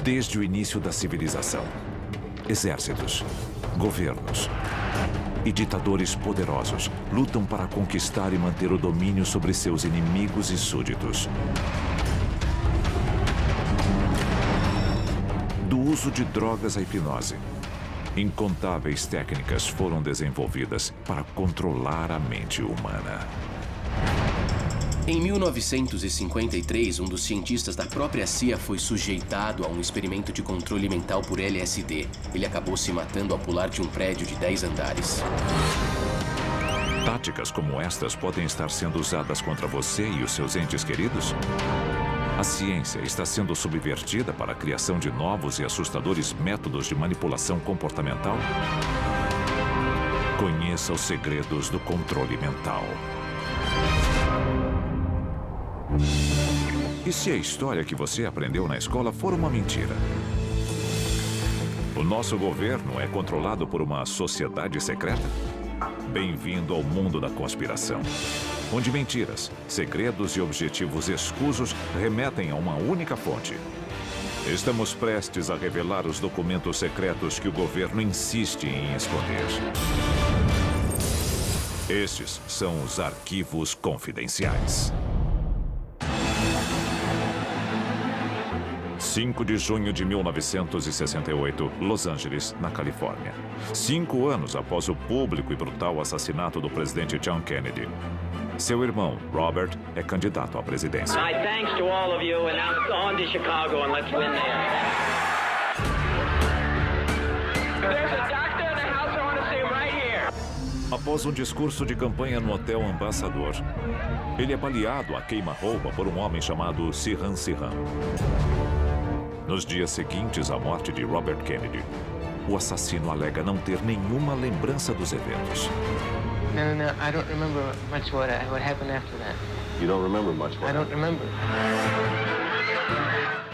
Desde o início da civilização, exércitos, governos e ditadores poderosos lutam para conquistar e manter o domínio sobre seus inimigos e súditos. Do uso de drogas à hipnose, incontáveis técnicas foram desenvolvidas para controlar a mente humana. Em 1953, um dos cientistas da própria CIA foi sujeitado a um experimento de controle mental por LSD. Ele acabou se matando ao pular de um prédio de 10 andares. Táticas como estas podem estar sendo usadas contra você e os seus entes queridos? A ciência está sendo subvertida para a criação de novos e assustadores métodos de manipulação comportamental? Conheça os segredos do controle mental. E se a história que você aprendeu na escola for uma mentira? O nosso governo é controlado por uma sociedade secreta? Bem-vindo ao mundo da conspiração, onde mentiras, segredos e objetivos escusos remetem a uma única fonte. Estamos prestes a revelar os documentos secretos que o governo insiste em esconder. Estes são os arquivos confidenciais. 5 de junho de 1968, Los Angeles, na Califórnia. 5 anos após o público e brutal assassinato do presidente John Kennedy. Seu irmão, Robert, é candidato à presidência. My thanks to all of you, and now on to Chicago and let's win there. There's a doctor in the house, I want to see him right here. Após um discurso de campanha no Hotel Ambassador, ele é baleado a queima-roupa por um homem chamado Sirhan Sirhan. Nos dias seguintes à morte de Robert Kennedy, o assassino alega não ter nenhuma lembrança dos eventos. No, I don't remember much what happened after that. You don't remember much what I don't remember.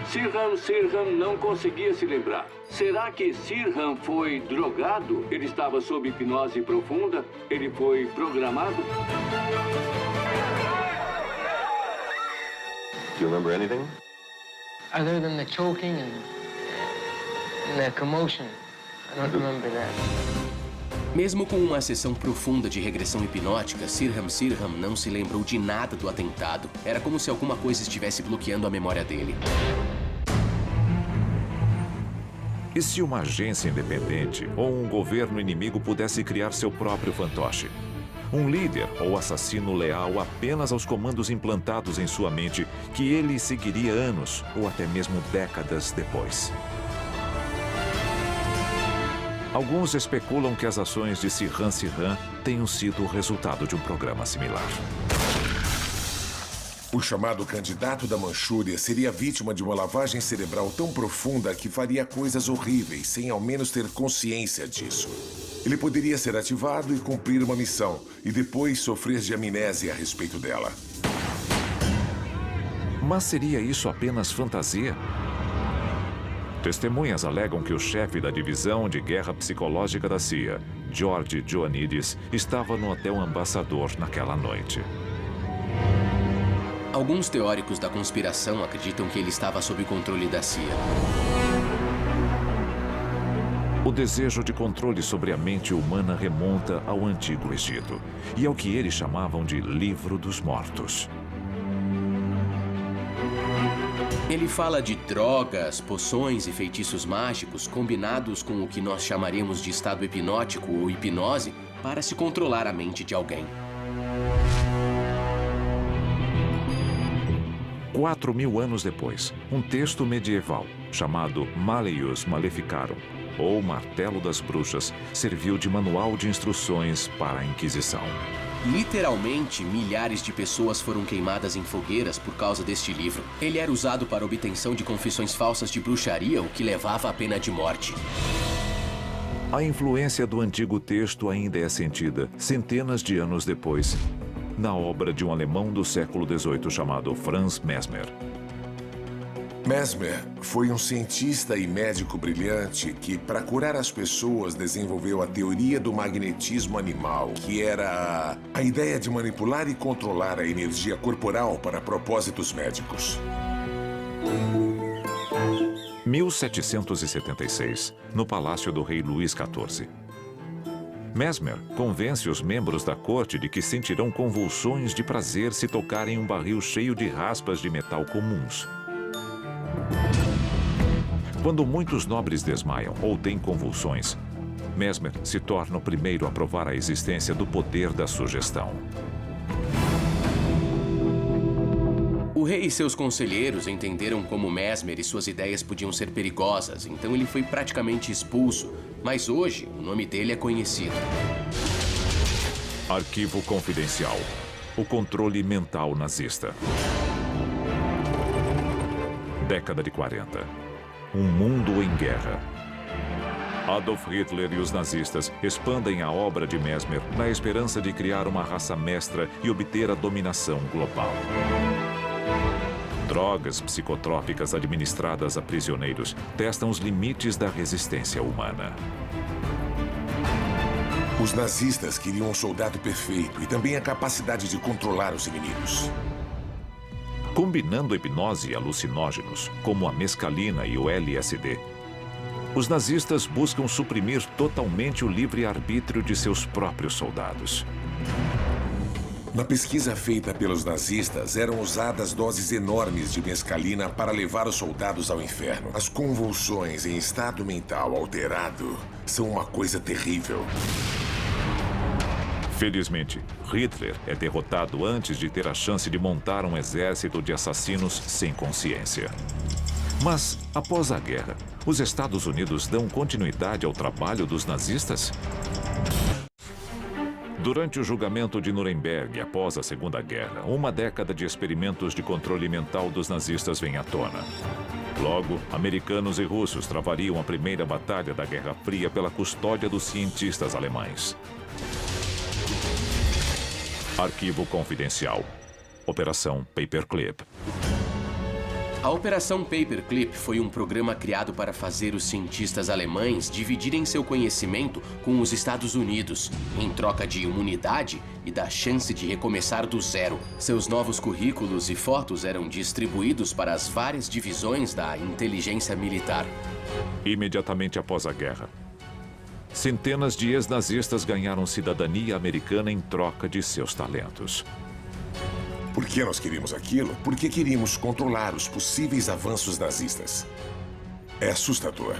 Sirhan não conseguia se lembrar. Será que Sirhan foi drogado? Ele estava sob hipnose profunda? Ele foi programado? Do you remember anything? Other than the choking and the commotion, I don't remember that. Mesmo com uma sessão profunda de regressão hipnótica, Sirhan Sirhan não se lembrou de nada do atentado. Era como se alguma coisa estivesse bloqueando a memória dele. E se uma agência independente ou um governo inimigo pudesse criar seu próprio fantoche? Um líder ou assassino leal apenas aos comandos implantados em sua mente que ele seguiria anos ou até mesmo décadas depois. Alguns especulam que as ações de Sirhan Sirhan tenham sido o resultado de um programa similar. O chamado candidato da Manchúria seria vítima de uma lavagem cerebral tão profunda que faria coisas horríveis sem ao menos ter consciência disso. Ele poderia ser ativado e cumprir uma missão, e depois sofrer de amnésia a respeito dela. Mas seria isso apenas fantasia? Testemunhas alegam que o chefe da divisão de guerra psicológica da CIA, George Ioannidis, estava no Hotel Ambassador naquela noite. Alguns teóricos da conspiração acreditam que ele estava sob o controle da CIA. O desejo de controle sobre a mente humana remonta ao Antigo Egito e ao que eles chamavam de Livro dos Mortos. Ele fala de drogas, poções e feitiços mágicos combinados com o que nós chamaríamos de estado hipnótico ou hipnose para se controlar a mente de alguém. 4.000 anos depois, um texto medieval chamado Malleus Maleficarum, ou Martelo das Bruxas, serviu de manual de instruções para a Inquisição. Literalmente, milhares de pessoas foram queimadas em fogueiras por causa deste livro. Ele era usado para obtenção de confissões falsas de bruxaria, o que levava à pena de morte. A influência do antigo texto ainda é sentida, centenas de anos depois, na obra de um alemão do século XVIII chamado Franz Mesmer. Mesmer foi um cientista e médico brilhante que, para curar as pessoas, desenvolveu a teoria do magnetismo animal, que era a ideia de manipular e controlar a energia corporal para propósitos médicos. 1776, no palácio do rei Luís XIV. Mesmer convence os membros da corte de que sentirão convulsões de prazer se tocarem um barril cheio de raspas de metal comuns. Quando muitos nobres desmaiam ou têm convulsões, Mesmer se torna o primeiro a provar a existência do poder da sugestão. O rei e seus conselheiros entenderam como Mesmer e suas ideias podiam ser perigosas, então ele foi praticamente expulso, mas hoje o nome dele é conhecido. Arquivo confidencial. O controle mental nazista. Década de 40. Um mundo em guerra. Adolf Hitler e os nazistas expandem a obra de Mesmer na esperança de criar uma raça mestra e obter a dominação global. Drogas psicotrópicas administradas a prisioneiros testam os limites da resistência humana. Os nazistas queriam um soldado perfeito e também a capacidade de controlar os inimigos. Combinando hipnose e alucinógenos, como a mescalina e o LSD, os nazistas buscam suprimir totalmente o livre-arbítrio de seus próprios soldados. Na pesquisa feita pelos nazistas, eram usadas doses enormes de mescalina para levar os soldados ao inferno. As convulsões em estado mental alterado são uma coisa terrível. Felizmente, Hitler é derrotado antes de ter a chance de montar um exército de assassinos sem consciência. Mas, após a guerra, os Estados Unidos dão continuidade ao trabalho dos nazistas? Durante o julgamento de Nuremberg, após a Segunda Guerra, uma década de experimentos de controle mental dos nazistas vem à tona. Logo, americanos e russos travariam a primeira batalha da Guerra Fria pela custódia dos cientistas alemães. Arquivo confidencial. Operação Paperclip. A Operação Paperclip foi um programa criado para fazer os cientistas alemães dividirem seu conhecimento com os Estados Unidos, em troca de imunidade e da chance de recomeçar do zero. Seus novos currículos e fotos eram distribuídos para as várias divisões da inteligência militar. Imediatamente após a guerra, centenas de ex-nazistas ganharam cidadania americana em troca de seus talentos. Por que nós queríamos aquilo? Porque queríamos controlar os possíveis avanços nazistas. É assustador.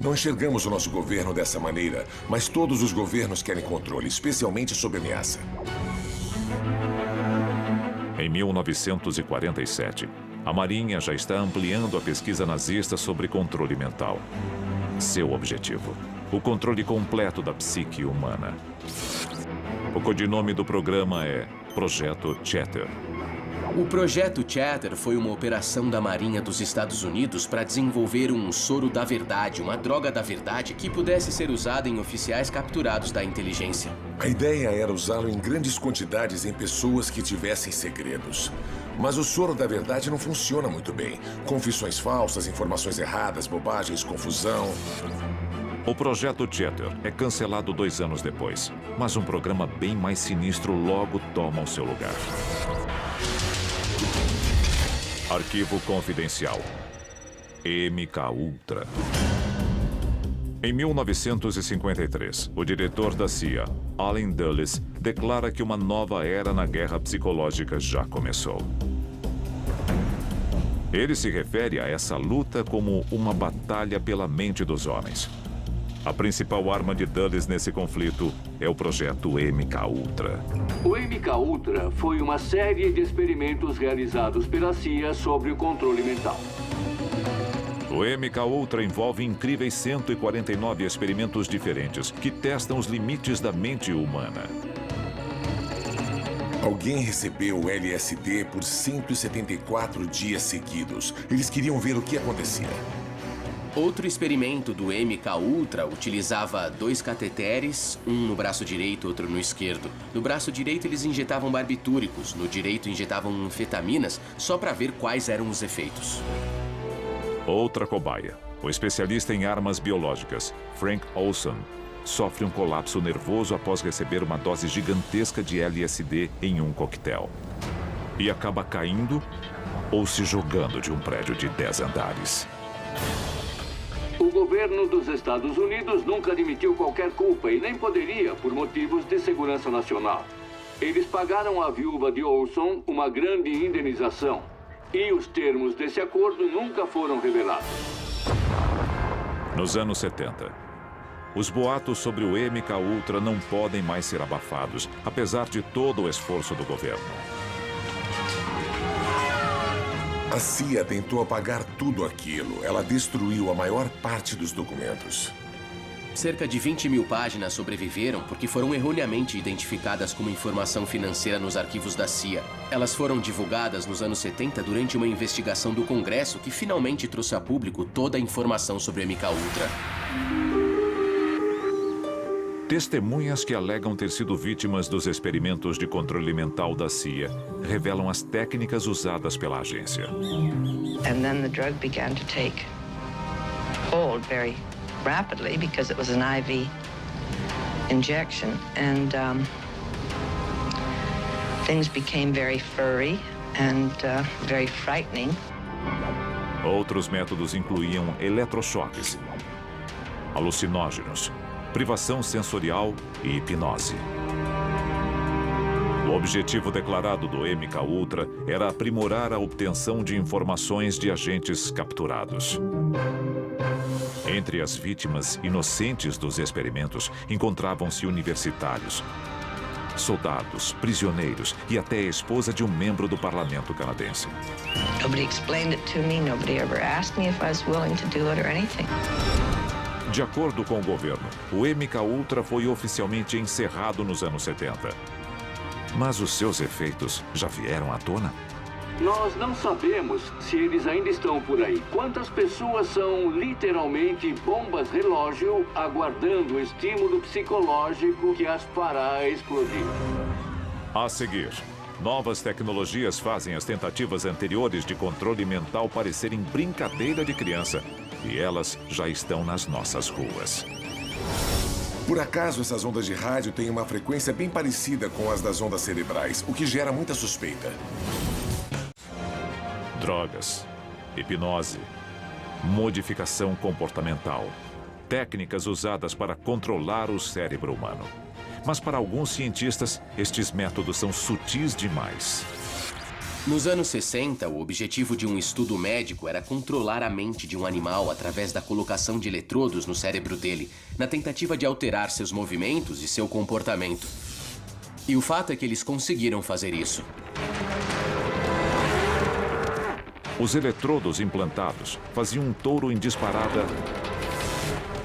Não enxergamos o nosso governo dessa maneira, mas todos os governos querem controle, especialmente sob ameaça. Em 1947, a Marinha já está ampliando a pesquisa nazista sobre controle mental. Seu objetivo: o controle completo da psique humana. O codinome do programa é Projeto Chatter. O Projeto Chatter foi uma operação da Marinha dos Estados Unidos para desenvolver um soro da verdade, uma droga da verdade que pudesse ser usada em oficiais capturados da inteligência. A ideia era usá-lo em grandes quantidades em pessoas que tivessem segredos. Mas o soro da verdade não funciona muito bem. Confissões falsas, informações erradas, bobagens, confusão. O Projeto Chatter é cancelado 2 anos depois, mas um programa bem mais sinistro logo toma o seu lugar. Arquivo confidencial. MKUltra. Em 1953, o diretor da CIA, Allen Dulles, declara que uma nova era na guerra psicológica já começou. Ele se refere a essa luta como uma batalha pela mente dos homens. A principal arma de Dulles nesse conflito é o projeto MKUltra. O MKUltra foi uma série de experimentos realizados pela CIA sobre o controle mental. O MKUltra envolve incríveis 149 experimentos diferentes que testam os limites da mente humana. Alguém recebeu o LSD por 174 dias seguidos. Eles queriam ver o que acontecia. Outro experimento do MKUltra utilizava 2 cateteres, um no braço direito e outro no esquerdo. No braço direito eles injetavam barbitúricos, no direito injetavam anfetaminas, só para ver quais eram os efeitos. Outra cobaia, o especialista em armas biológicas, Frank Olson, sofre um colapso nervoso após receber uma dose gigantesca de LSD em um coquetel. E acaba caindo ou se jogando de um prédio de 10 andares. governo dos Estados Unidos nunca admitiu qualquer culpa e nem poderia por motivos de segurança nacional. Eles pagaram à viúva de Olson uma grande indenização e os termos desse acordo nunca foram revelados. Nos anos 70, os boatos sobre o MK Ultra não podem mais ser abafados, apesar de todo o esforço do governo. A CIA tentou apagar tudo aquilo. Ela destruiu a maior parte dos documentos. Cerca de 20 mil páginas sobreviveram porque foram erroneamente identificadas como informação financeira nos arquivos da CIA. Elas foram divulgadas nos anos 70 durante uma investigação do Congresso que finalmente trouxe a público toda a informação sobre o MK Ultra. Testemunhas que alegam ter sido vítimas dos experimentos de controle mental da CIA revelam as técnicas usadas pela agência. And then the drug began to take hold very rapidly because it was an IV injection, and things became very furry and very frightening. Outros métodos incluíam eletrochoques, alucinógenos, privação sensorial e hipnose. O objetivo declarado do MK Ultra era aprimorar a obtenção de informações de agentes capturados. Entre as vítimas inocentes dos experimentos encontravam-se universitários, soldados, prisioneiros e até a esposa de um membro do parlamento canadense. Nobody explained it to me. Nobody ever asked me if I was willing to do it or anything. De acordo com o governo, o MK Ultra foi oficialmente encerrado nos anos 70. Mas os seus efeitos já vieram à tona? Nós não sabemos se eles ainda estão por aí. Quantas pessoas são literalmente bombas relógio aguardando o estímulo psicológico que as fará explodir? A seguir, novas tecnologias fazem as tentativas anteriores de controle mental parecerem brincadeira de criança. E elas já estão nas nossas ruas. Por acaso, essas ondas de rádio têm uma frequência bem parecida com as das ondas cerebrais, o que gera muita suspeita. Drogas, hipnose, modificação comportamental, técnicas usadas para controlar o cérebro humano. Mas para alguns cientistas, estes métodos são sutis demais. Nos anos 60, o objetivo de um estudo médico era controlar a mente de um animal através da colocação de eletrodos no cérebro dele, na tentativa de alterar seus movimentos e seu comportamento. E o fato é que eles conseguiram fazer isso. Os eletrodos implantados faziam um touro em disparada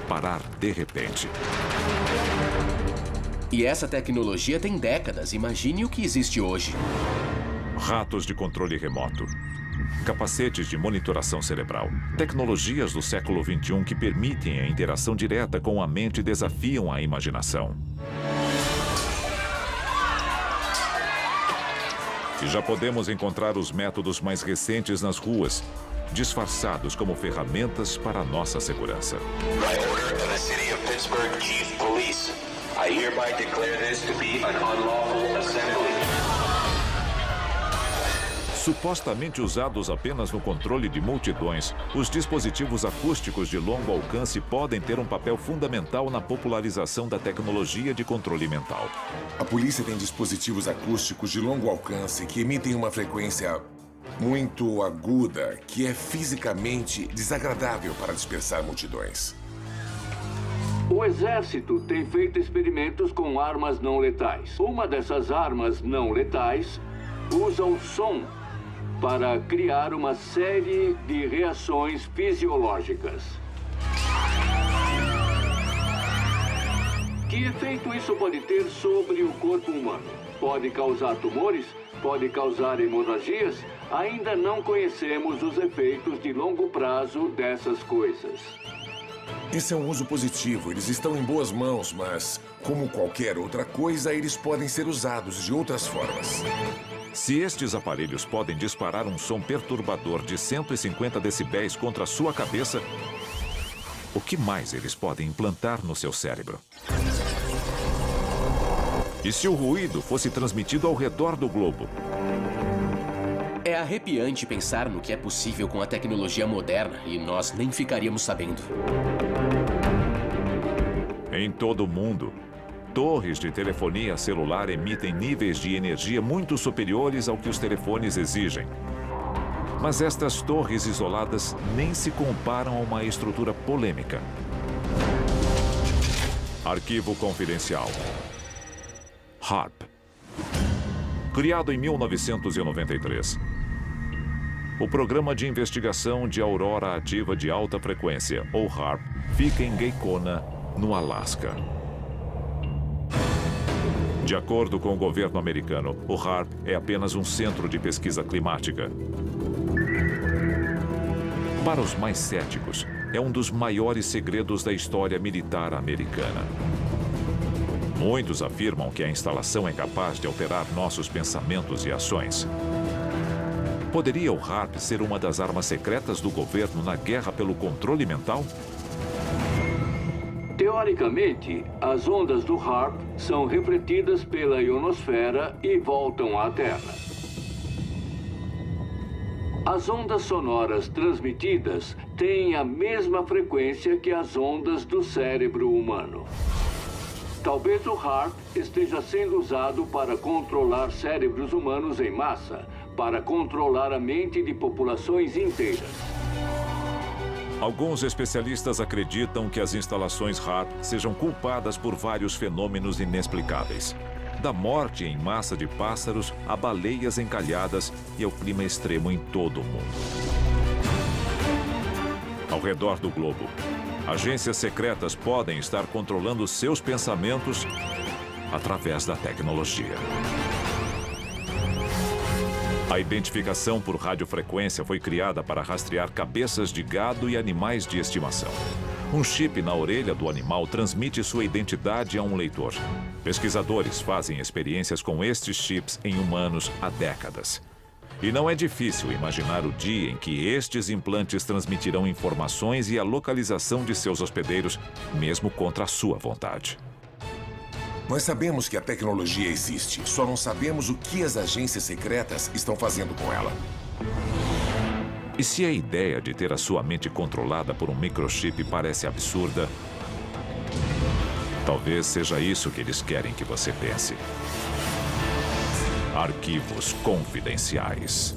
parar de repente. E essa tecnologia tem décadas. Imagine o que existe hoje. Ratos de controle remoto, capacetes de monitoração cerebral, tecnologias do século XXI que permitem a interação direta com a mente e desafiam a imaginação. E já podemos encontrar os métodos mais recentes nas ruas, disfarçados como ferramentas para a nossa segurança. By order of the City of Pittsburgh Chief Police, I hereby declare this to be an unlawful assembly. Supostamente usados apenas no controle de multidões, os dispositivos acústicos de longo alcance podem ter um papel fundamental na popularização da tecnologia de controle mental. A polícia tem dispositivos acústicos de longo alcance que emitem uma frequência muito aguda, que é fisicamente desagradável para dispersar multidões. O exército tem feito experimentos com armas não letais. Uma dessas armas não letais usa o som para criar uma série de reações fisiológicas. Que efeito isso pode ter sobre o corpo humano? Pode causar tumores? Pode causar hemorragias? Ainda não conhecemos os efeitos de longo prazo dessas coisas. Esse é um uso positivo. Eles estão em boas mãos, mas, como qualquer outra coisa, eles podem ser usados de outras formas. Se estes aparelhos podem disparar um som perturbador de 150 decibéis contra a sua cabeça, o que mais eles podem implantar no seu cérebro? E se o ruído fosse transmitido ao redor do globo? É arrepiante pensar no que é possível com a tecnologia moderna e nós nem ficaríamos sabendo. Em todo o mundo, torres de telefonia celular emitem níveis de energia muito superiores ao que os telefones exigem. Mas estas torres isoladas nem se comparam a uma estrutura polêmica. Arquivo confidencial. HAARP. Criado em 1993. O Programa de Investigação de Aurora Ativa de Alta Frequência, ou HAARP, fica em Gakona, no Alasca. De acordo com o governo americano, o HAARP é apenas um centro de pesquisa climática. Para os mais céticos, é um dos maiores segredos da história militar americana. Muitos afirmam que a instalação é capaz de alterar nossos pensamentos e ações. Poderia o HAARP ser uma das armas secretas do governo na guerra pelo controle mental? Teoricamente, as ondas do HAARP são refletidas pela ionosfera e voltam à Terra. As ondas sonoras transmitidas têm a mesma frequência que as ondas do cérebro humano. Talvez o HAARP esteja sendo usado para controlar cérebros humanos em massa, para controlar a mente de populações inteiras. Alguns especialistas acreditam que as instalações HAARP sejam culpadas por vários fenômenos inexplicáveis. Da morte em massa de pássaros a baleias encalhadas e ao clima extremo em todo o mundo. Ao redor do globo, agências secretas podem estar controlando seus pensamentos através da tecnologia. A identificação por radiofrequência foi criada para rastrear cabeças de gado e animais de estimação. Um chip na orelha do animal transmite sua identidade a um leitor. Pesquisadores fazem experiências com estes chips em humanos há décadas. E não é difícil imaginar o dia em que estes implantes transmitirão informações e a localização de seus hospedeiros, mesmo contra a sua vontade. Nós sabemos que a tecnologia existe, só não sabemos o que as agências secretas estão fazendo com ela. E se a ideia de ter a sua mente controlada por um microchip parece absurda, talvez seja isso que eles querem que você pense. Arquivos confidenciais.